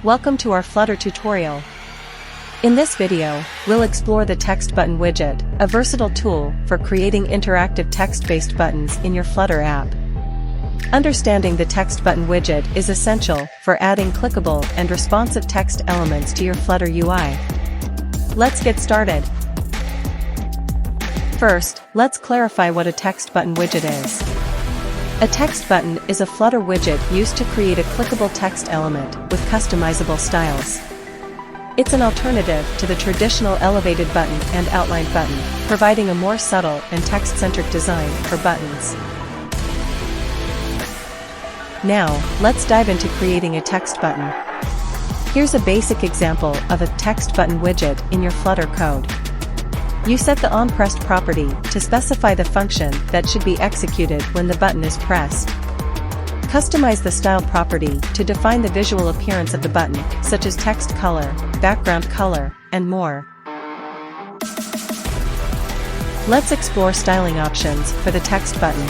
Welcome to our Flutter tutorial. In this video, we'll explore the Text Button Widget, a versatile tool for creating interactive text-based buttons in your Flutter app. Understanding the Text Button Widget is essential for adding clickable and responsive text elements to your Flutter UI. Let's get started. First, let's clarify what a Text Button Widget is. A text button is a Flutter widget used to create a clickable text element with customizable styles. It's an alternative to the traditional elevated button and outlined button, providing a more subtle and text-centric design for buttons. Now, let's dive into creating a text button. Here's a basic example of a text button widget in your Flutter code. You set the onPressed property to specify the function that should be executed when the button is pressed. Customize the style property to define the visual appearance of the button, such as text color, background color, and more. Let's explore styling options for the text button.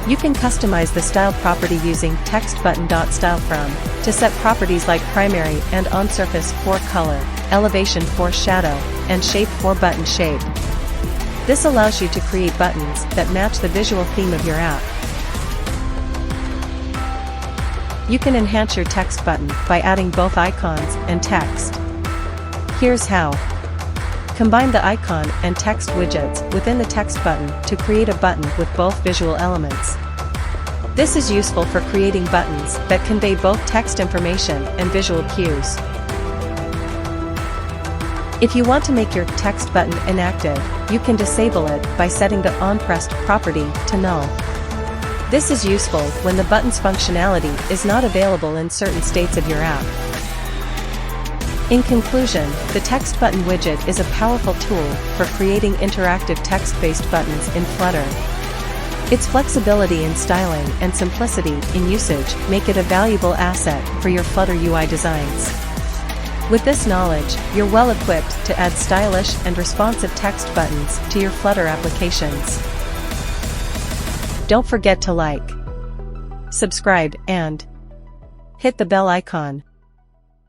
You can customize the style property using textButton.StyleFrom to set properties like primary and on-surface for color, elevation for shadow, and shape for button shape. This allows you to create buttons that match the visual theme of your app. You can enhance your text button by adding both icons and text. Here's how. Combine the icon and text widgets within the text button to create a button with both visual elements. This is useful for creating buttons that convey both text information and visual cues. If you want to make your text button inactive, you can disable it by setting the onPressed property to null. This is useful when the button's functionality is not available in certain states of your app. In conclusion, the Text Button Widget is a powerful tool for creating interactive text-based buttons in Flutter. Its flexibility in styling and simplicity in usage make it a valuable asset for your Flutter UI designs. With this knowledge, you're well equipped to add stylish and responsive text buttons to your Flutter applications. Don't forget to like, subscribe, and hit the bell icon.